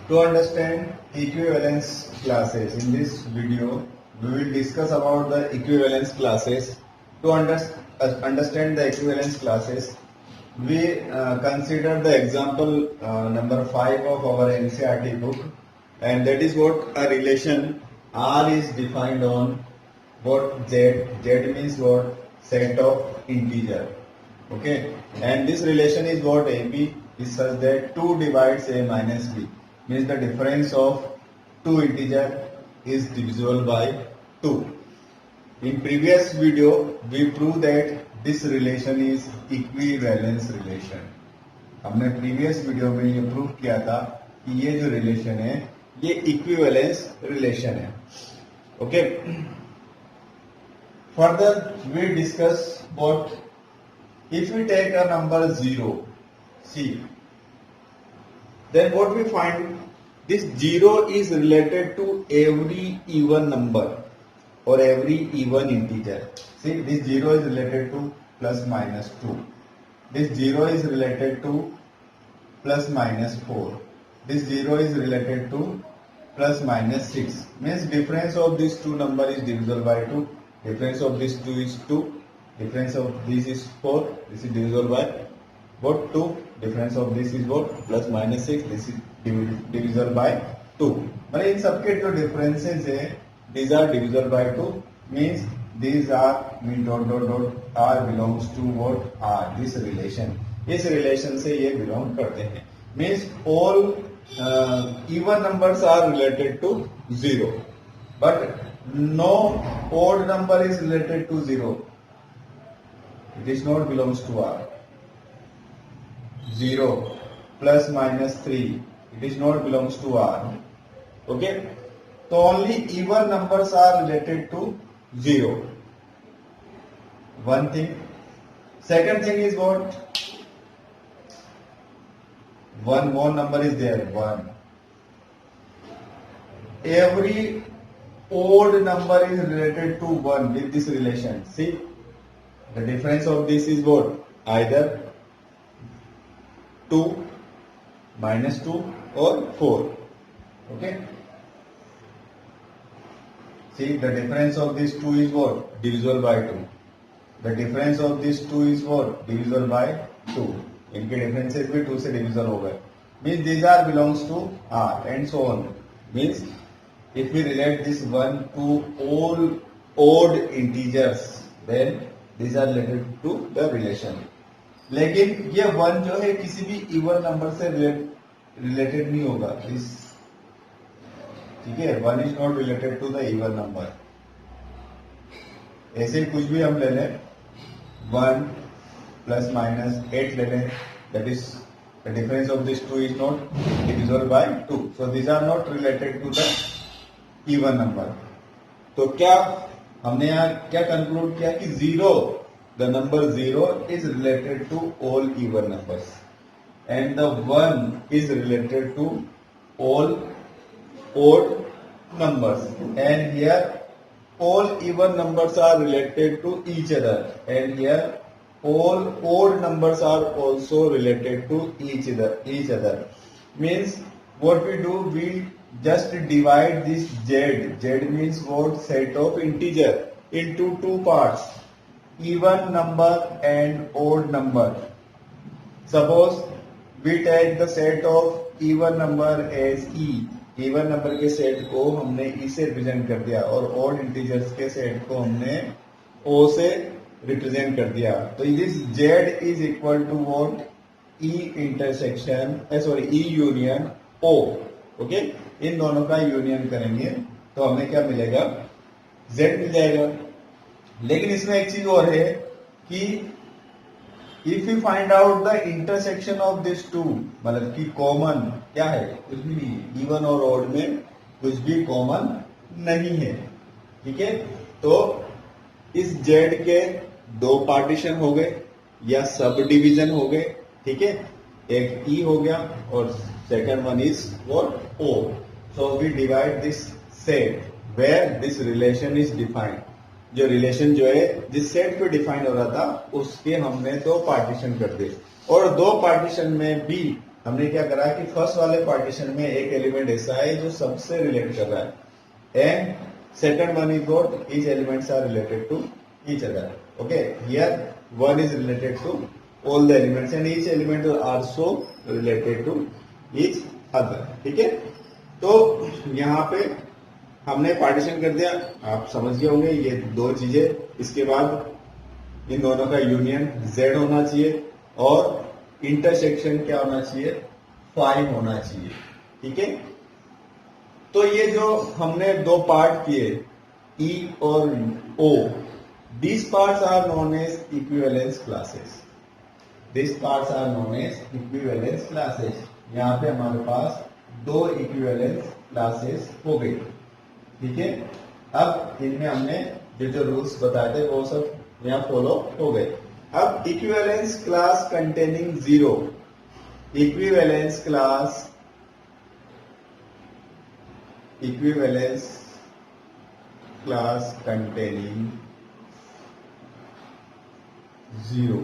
To understand equivalence classes, in this video, we will discuss about the equivalence classes. To understand the equivalence classes, we consider the example number 5 of our NCERT book, and that is what a relation R is defined on what Z. Z means what? Set of integer. Okay, and this relation is what? AB is such that 2 divides A minus B, means the difference of two integer is divisible by 2. In previous video we proved that this relation is equivalence relation. हमने previous video में ये prove किया था कि ये जो relation है ये equivalence relation है. Okay. Further we discuss what if we take a number 0, see, then what we find, this 0 is related to every even number or every even integer. See, this 0 is related to plus minus 2. This 0 is related to plus minus 4. This 0 is related to plus minus 6. Means difference of these two number is divisible by 2. Difference of this 2 is 2. Difference of this is 4. This is divisible by what? 2. Difference of this is what? Plus minus 6. This is divisible by 2. मतलब इन सबके जो differences है, these are divisible by 2. Means these are mean dot dot dot R belongs to what? R. This relation. इस relation से ये belong करते हैं. Means all even numbers are related to 0, but no odd number is related to 0. It is not belongs to R. 0 plus minus 3, it is not belongs to R. Okay, so only even numbers are related to 0. One thing. Second thing is what? One more number is there, 1. Every odd number is related to 1 with this relation. See, the difference of this is what? Either 2, minus 2 or 4. Okay. See, the difference of these 2 is what? Divisible by 2. The difference of these 2 is what? Divisible by 2. इनके differences भी 2 से divisible हो गए. Means these are belongs to R and so on. Means if we relate this 1 to all odd integers, then these are related to the relation. लेकिन ये 1 जो है किसी भी even number से related नहीं होगा. ठीक है, 1 is not related to the even number. ऐसे कुछ भी हम ले लें, 1 plus minus 8 ले लें, that is the difference of these two is not divisible by 2. So these are not related to the even number. तो क्या हमने यहाँ क्या conclude किया कि 0, the number 0 is related to all even numbers and the 1 is related to all odd numbers, and here all even numbers are related to each other, and here all odd numbers are also related to each other. Means what we do, we just divide this z means what? Set of integer into two parts, even number and odd number. Suppose we take the set of even number as e. Even number के set को हमने ई से represent कर दिया और odd integers के set को हमने ओ से रिप्रेजेंट कर दिया. तो this Z is equal to what? E intersection E union O. Okay, इन दोनों का यूनियन करेंगे तो हमें क्या मिलेगा? जेड मिल जाएगा. लेकिन इसमें एक चीज और है कि if you find out the intersection of this two, मतलब कि कॉमन क्या है? कुछ भी नहीं है. इवन और ऑड में कुछ भी कॉमन नहीं है. ठीक है, तो इस जेड के दो पार्टीशन हो गए या सब डिवीजन हो गए. ठीक है, एक ई हो गया और second one is what? Oh. So we divide this set where this relation is defined. जो रिलेशन जो है जिस सेट पे डिफाइन हो रहा था उसके हमने दो पार्टीशन कर दिए और दो पार्टीशन में भी हमने क्या करा कि फर्स्ट वाले पार्टीशन में एक एलिमेंट ऐसा है जो सबसे रिलेट कर रहा है and second one is what each elements are related to each other. Okay, here one is related to all the elements and each element is also related to each other. ठीक है, तो यहाँ पे हमने partition कर दिया, आप समझ गए होंगे ये दो चीजें. इसके बाद इन दोनों का यूनियन Z होना चाहिए और इंटरसेक्शन क्या होना चाहिए, 5 होना चाहिए. ठीक है, तो ये जो हमने दो पार्ट किए E और O, these parts are known as equivalence classes. These parts are known as equivalence classes. यहाँ पे हमारे पास दो इक्विवेलेंस क्लासेस हो गई. ठीक है, अब इनमें हमने जो रूल्स बताए थे वो सब यहाँ फॉलो हो गए. अब equivalence class containing 0, equivalence class containing 0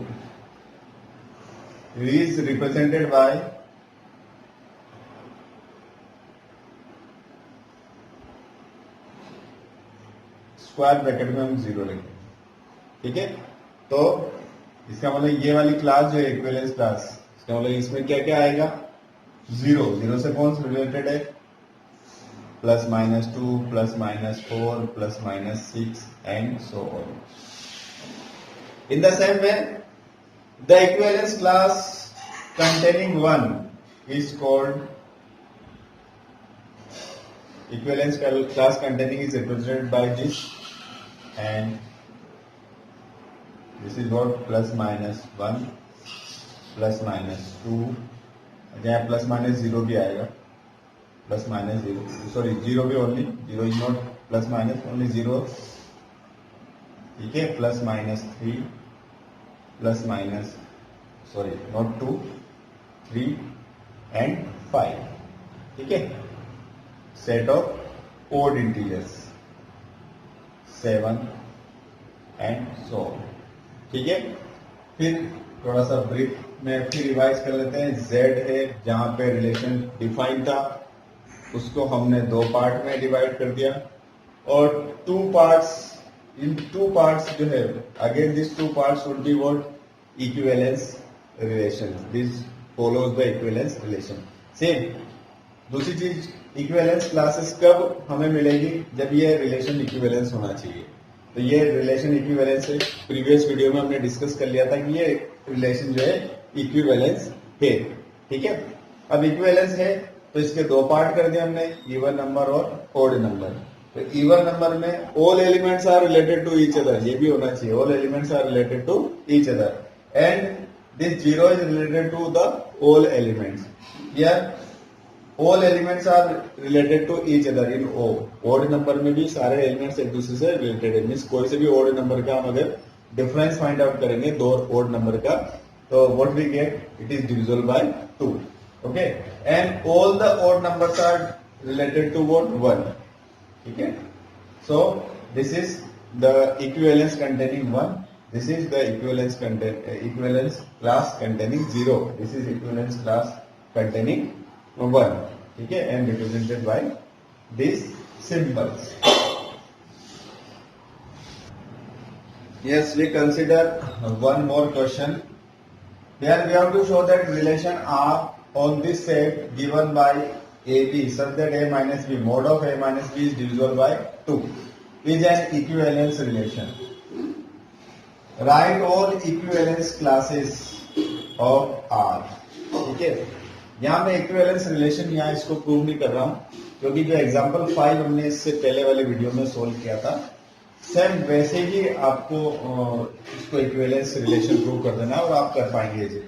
is represented by square bracket में हम 0 लिखेंगे. ठीक है, तो इसका मतलब ये वाली क्लास जो है इक्विवेलेंस क्लास, इसका मतलब इसमें क्या क्या आएगा, 0. 0 से कौन सा रिलेटेड है, +-2, +-4, +-6 and so on. In the same way the equivalence class containing 1 is called equivalence class containing is represented by this, and this is what +-1, +-2, यहाँ +-0 भी आएगा, +-0, सॉरी 0 भी ओनली, 0 is not +- only 0. ठीक है, +-3, सॉरी नॉट 2, 3 एंड 5. ठीक है, set of odd integers 7 and so. ठीक है, फिर थोड़ा सा ब्रीफ में फिर रिवाइज कर लेते हैं. Z है जहां पे रिलेशन डिफाइन था, उसको हमने दो पार्ट में डिवाइड कर दिया और टू पार्ट्स, इन टू पार्ट्स जो है again this two parts would be what equivalence relation. This follows the equivalence relation. Same दूसरी चीज, इक्विवेलेंस क्लासेस कब हमें मिलेगी, जब ये रिलेशन इक्विवेलेंस होना चाहिए. तो ये रिलेशन इक्विवेलेंस है, प्रीवियस वीडियो में हमने डिस्कस कर लिया था कि ये रिलेशन जो है इक्विवेलेंस है. ठीक है, अब इक्विवेलेंस है तो इसके दो पार्ट कर दिए हमने, इवन नंबर और ओड नंबर. तो इवन नंबर में all elements are related to each other, ये भी होना चाहिए, all elements are related to each other, and this 0 is related to the all elements. Here all elements are related to each other in O. odd number में भी सारे elements एक दूसरे से related है. मीन्स कोई से भी odd number का हम अगर difference find out करेंगे दो odd number का, तो what we get, it is divisible by 2. Okay, and all the odd numbers are related to what, 1. ठीक है, so this is the equivalence containing 1. This is the equivalence class containing 0. This is equivalence class containing 1. ठीक है, and represented by these symbols. Yes, we consider one more question. Here we have to show that relation R on this set given by AB such that A minus B, mod of A minus B is divisible by 2, is an equivalence relation. Right all equivalence classes of R. ठीक है, यहाँ मैं equivalence relation यहाँ इसको prove नहीं कर रहा हूँ क्योंकि जो एग्जांपल 5 हमने इससे पहले वाले वीडियो में सोल्व किया था, सेम वैसे ही आपको इसको इक्विवेलेंस रिलेशन प्रूव कर देना और आप कर पाएंगे. जी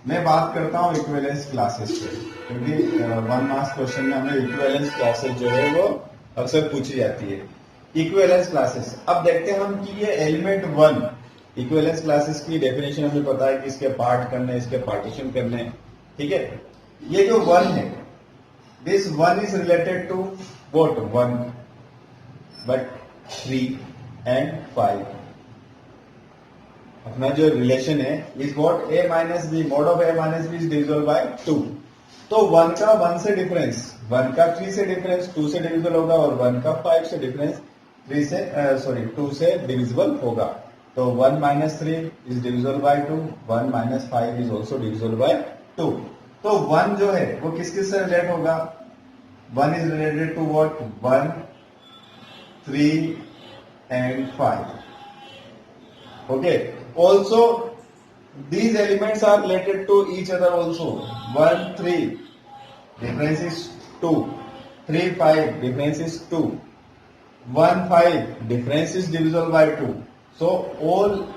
मैं बात करता हूँ इक्विवेलेंस क्लासेस पे, क्योंकि 1 मार्क्स क्वेश्चन में हमें इक्विवेलेंस क्लासेस जो है वो अक्सर पूछी जाती है. इक्विवेलेंस क्लासेस, अब देखते हैं हम कि ये एलिमेंट 1, इक्विवेलेंस क्लासेस की डेफिनेशन हमें पता है कि इसके पार्ट करने, इसके पार्टीशन करने. ठीक है, ये जो 1 है, this 1 is related to what, 1 but 3 and 5. अपना जो रिलेशन है is what a minus B, mod of a minus B is divisible by 2। तो 1 का 1 से डिफरेंस, 1 का 3 से डिफरेंस 2 से डिविजिबल होगा, और 1 का 5 से डिफरेंस 2 से डिविजिबल होगा। तो 1 minus 3 is divisible by 2, 1 minus 5 is also divisible by 2। तो 1 जो है वो किस किस से रिलेट होगा? 1 is related to what? 1, 3 and 5. Okay. Also, these elements are related to each other also. 1, 3, difference is 2. 3, 5, difference is 2. 1, 5, difference is divisible by 2. So, all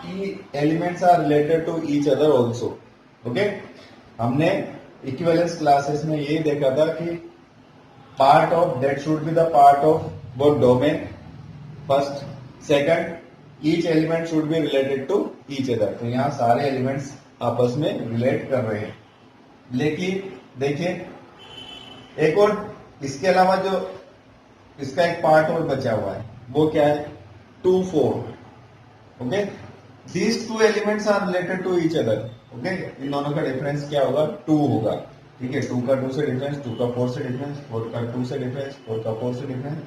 elements are related to each other also. Okay. हमने equivalence classes में ये देखा था कि part of that should be the part of what domain first, second each element should be related to each other। तो यहाँ सारे elements आपस में रिलेट कर रहे हैं। लेकिन देखिए एक और इसके अलावा जो इसका एक पार्ट और बचा हुआ है वो क्या है? 2, 4। Okay, these two elements are related to each other. Okay, इन दोनों का डिफरेंस क्या होगा? 2 होगा। ठीक है, 2 का 2 से डिफरेंस, 2 का 4 से डिफरेंस, 4 का 2 से डिफरेंस, 4 का 4 से डिफरेंस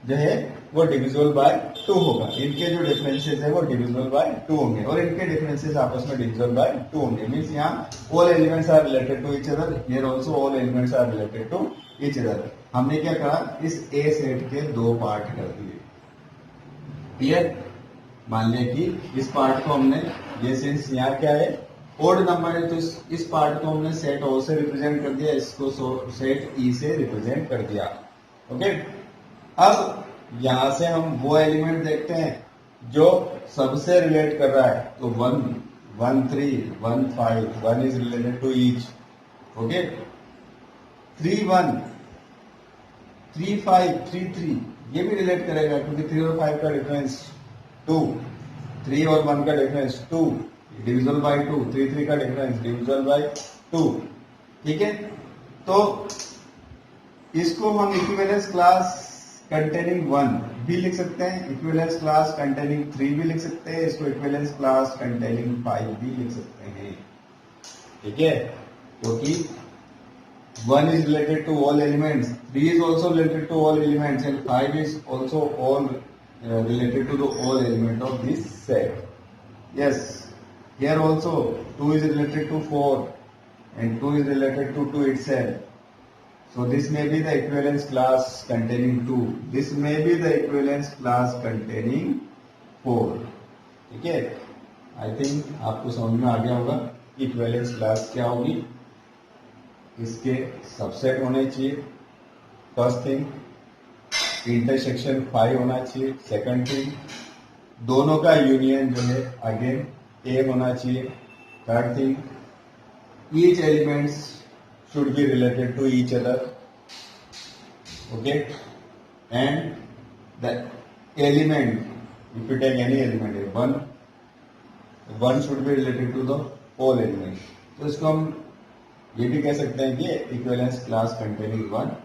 जो है वो डिविजिबल बाय 2 होगा। इनके जो डिफरेंसेस है वो डिविजिबल बाय 2 होंगे, और इनके डिफरेंसेस आपस में डिविजिबल बाय 2 होंगे। मींस यहाँ all elements are related to each other, here also all elements are related to each other. हमने क्या करा? इस ए सेट के 2 पार्ट कर दिए। क्लियर? मान लिया कि इस पार्ट को हमने, ये सिंस यहाँ क्या है ओड नंबर है, तो इस पार्ट को हमने सेट ओ से रिप्रेजेंट कर दिया, इसको सेट ई से रिप्रेजेंट कर दिया। ओके, अब यहां से हम वो एलिमेंट देखते हैं जो सबसे रिलेट कर रहा है। तो 1, 1, 3, 1, 5, 1 is related to each. Okay, 3, 1, 3, 5, 3, 3 ये भी रिलेट करेगा, क्योंकि 3 और 5 का डिफरेंस 2, 3 और 1 का डिफरेंस 2, डिविजिबल बाय 2, 3, 3 का डिफरेंस डिविजिबल बाय 2। ठीक है, तो इसको हम इक्विवेलेंस क्लास कंटेनिंग 1 भी लिख सकते हैं, इक्विवेलेंस क्लास कंटेनिंग 3 भी लिख सकते हैं, इसको इक्विवेलेंस क्लास कंटेनिंग 5 भी लिख सकते हैं। ठीक है, क्योंकि 1 is related to all elements, 3 is also related to all elements, and 5 is also all related to the all element of this set. Yes, here also 2 is related to 4 and 2 is related to 2 itself. So this may be the equivalence class containing 2. This may be the equivalence class containing 4. ठीक है, I think आपको समझ में आ गया होगा equivalence class क्या होगी। इसके सबसेट होने चाहिए, फर्स्ट थिंग, इंटरसेक्शन 5 होना चाहिए, सेकंड थिंग, दोनों का यूनियन जो है अगेन ए होना चाहिए, third thing, each elements should be related to each other. Okay, and the element, if you take any element, one should be related to the whole element. तो इसको हम ये भी कह सकते हैं कि equivalence class containing 1,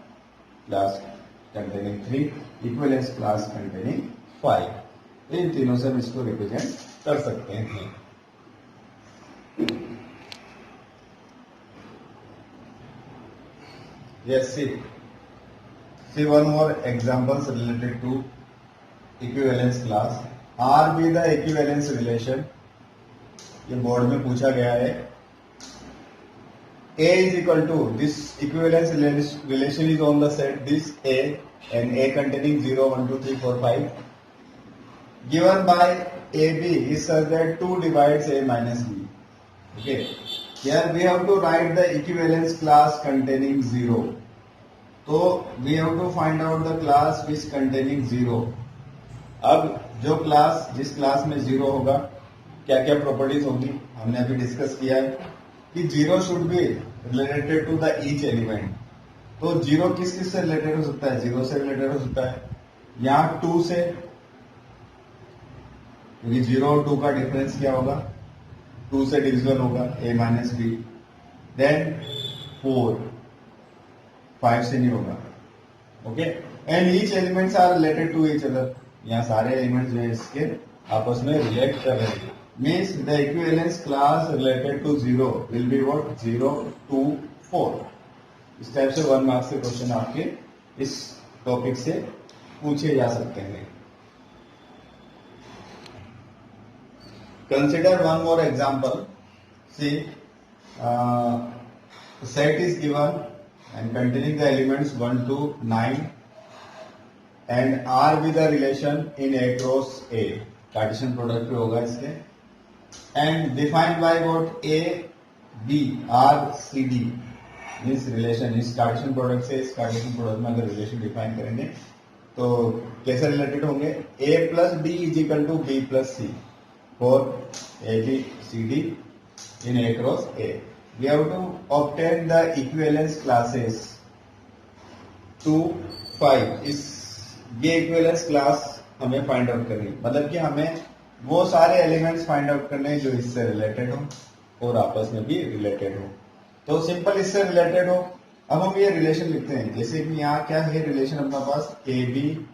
class containing 3, equivalence class containing 5। इन तीनों से हम इसको रिप्रेजेंट कर सकते हैं। Yes, see one more examples related to equivalence class. R be the equivalence relation. ये बोर्ड में पूछा गया है। A is equal to this equivalence relation is on the set this A and A containing 0, 1, 2, 3, 4, 5. Given by AB is such that 2 divides A minus B. Okay. Here we have to write the equivalence class containing 0. So we have to find out the class which containing 0. अब जो class, जिस class में 0 होगा, क्या क्या properties होंगी हमने अभी डिस्कस किया है कि 0 should be related to the each element. तो 0 किस किस से रिलेटेड हो सकता है? 0 से रिलेटेड हो सकता है, यहाँ 2 से, क्योंकि 0 और 2 का डिफरेंस क्या होगा? 2 से डिविजिबल होगा a माइनस बी। देन 4, 5 से नहीं होगा। Okay, and each elements are related to each other. यहाँ सारे एलिमेंट्स जो है इसके आपस में रिलेट कर रहे हैं। means the equivalence class related to 0 will be what 0 2 4. इस टाइप से 1 मार्क्स के क्वेश्चन आपके इस टॉपिक से पूछे जा सकते हैं. Consider one more example. See, set is given and containing the elements 1 to 9 and R with the relation in A cross A. Cartesian product पे होगा इसके. And defined by what A, B, R, C, D. Means relation इस Cartesian product से इस Cartesian product में अगर relation define करेंगे तो कैसे related होंगे? A plus B is equal to B plus C for A, B, C, D in A cross A. We have to obtain the equivalence classes 2, 5. इस ये इक्विवेलेंस क्लास हमें find out करनी, मतलब कि हमें वो सारे एलिमेंट्स फाइंड आउट करने हैं जो इससे रिलेटेड हो और आपस में भी रिलेटेड हो. तो सिंपल इससे रिलेटेड हो. अब हम ये रिलेशन लिखते हैं, जैसे कि यहाँ क्या है रिलेशन अपना पास ए बी,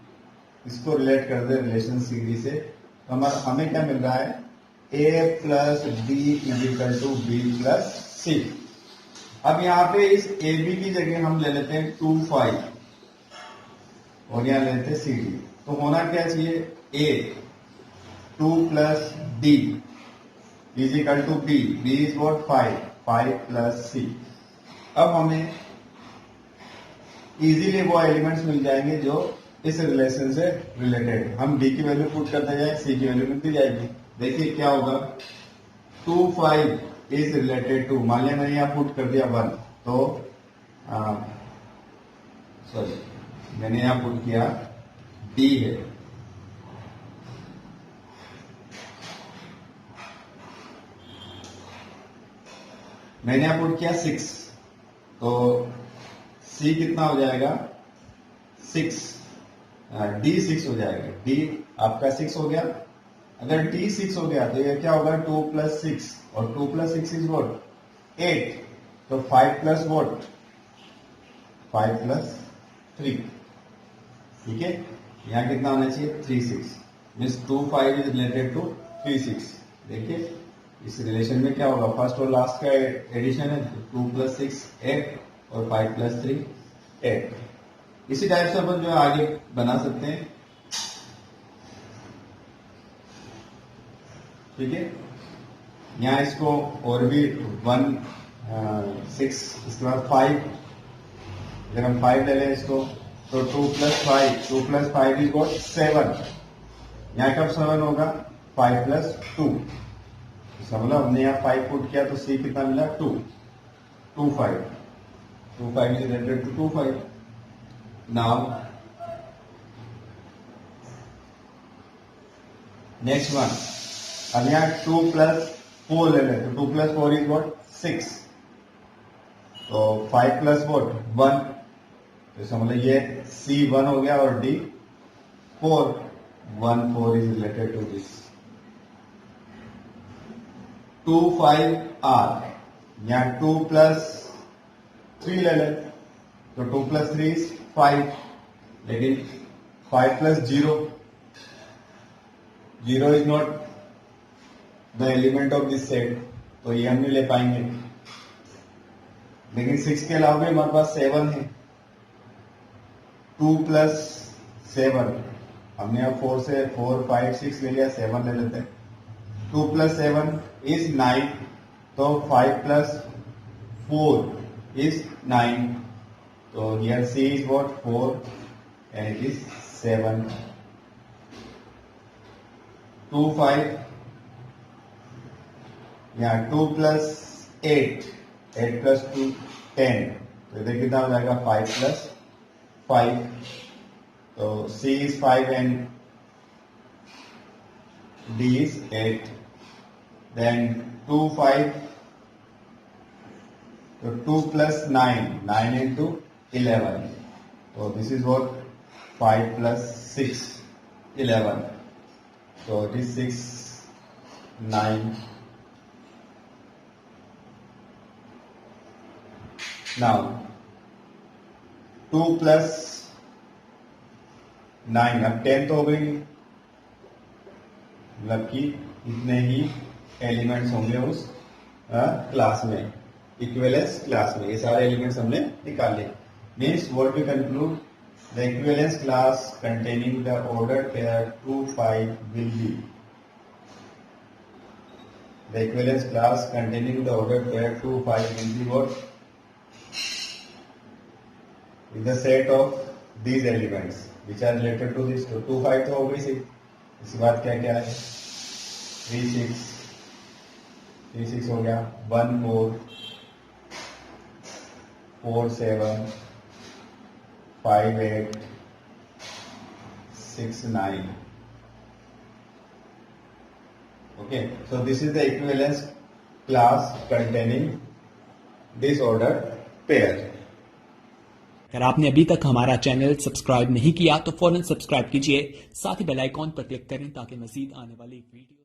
इसको रिलेट कर दे रिलेशन सी डी से. हमें क्या मिल रहा है? A plus B is equal to B plus C. अब यहाँ पे इस ए बी की जगह हम ले लेते हैं 2, 5 और यहाँ लेते हैं सी डी. तो होना क्या चाहिए? A 2 plus D is equal to B. B is what 5, 5 plus C. अब हमें इजीली वो एलिमेंट्स मिल जाएंगे जो इस रिलेशन से रिलेटेड. हम डी की वैल्यू पुट करते जाए, सी की वैल्यू मिलती जाएगी. देखिए क्या होगा. 2, 5 इज रिलेटेड टू, मान लिया मैंने यहाँ पुट कर दिया 1, तो सॉरी मैंने यहां पुट किया डी है. मैंने यहां पुट किया 6, तो सी कितना हो जाएगा? 6. डी 6 हो जाएगा. डी आपका 6 हो गया. अगर डी 6 हो गया तो ये क्या होगा? 2 प्लस 6 और 2 प्लस 6 इज वॉट 8. तो 5 प्लस वॉट 5 प्लस 3. ठीक है. यहाँ कितना होना चाहिए? 3, 6. Means 2, 5 is related to 3, 6. देखिए इस रिलेशन में क्या होगा? फर्स्ट और लास्ट का एडिशन है. 2 प्लस 6 8 और 5 प्लस 3 8. इसी टाइप से अपन जो है आगे बना सकते हैं. ठीक है. यहाँ इसको और भी 1, 6 इसके बाद 5. अगर हम 5 ले लें इसको तो 2 प्लस 5 इज वॉट 7. यहाँ कब 7 होगा? 5 प्लस 2. मतलब हमने यहाँ 5 पुट किया तो सी कितना मिला? 2, 2, 5. 2, 5 is related to 2, 5. Now next one. अब यहाँ 2 प्लस 4 ले लें तो 2 प्लस 4 इज वॉट 6. तो 5 प्लस वॉट 1. तो इसका मतलब ये सी 1 हो गया और D 4. 1, 4 is related to this. 2, 5 are. यहाँ 2 प्लस 3 ले लें तो 2 प्लस 3 इज 5. लेकिन 5 plus 0 is not the element of this set, तो ये हम नहीं ले पाएंगे. लेकिन 6 के अलावा भी हमारे पास 7 है. 2 प्लस 7, हमने अब 4 से 4, 5, 6 ले लिया, 7 ले लेते हैं. 2 प्लस 7 इज 9. तो 5 प्लस 4 इज 9. तो here C is what 4 and it is 7. 2, 5. यहाँ 2 प्लस 8 प्लस 2 10. तो इधर कितना हो जाएगा? 5 प्लस 5. तो C is 5 and D is 8. Then 2, 5. So 2 plus 9 into 11. So this is what 5 plus 6 11. So it is 6, 9. Now 2 plus 9, अब 10 तो हो गई, मतलब कि इतने ही एलिमेंट्स होंगे उस क्लास में, इक्विवेलेंस क्लास में। ये सारे एलिमेंट्स हमने निकाल लिए। Means what we conclude, the equivalence class containing the order pair 2 5 will be, the equivalence class containing the ordered pair 2 5 will be what? In the set of these elements which are related to this 2 5 तो हो गई सी। इसके बाद क्या क्या है, 3 6 हो गया, 1 4 4 7 5 8 6 9। Okay, so this is the equivalence class containing this ordered pair. अगर आपने अभी तक हमारा चैनल सब्सक्राइब नहीं किया तो फौरन सब्सक्राइब कीजिए, साथ ही बेल आइकॉन पर क्लिक करें ताकि मजीद आने वाली वीडियो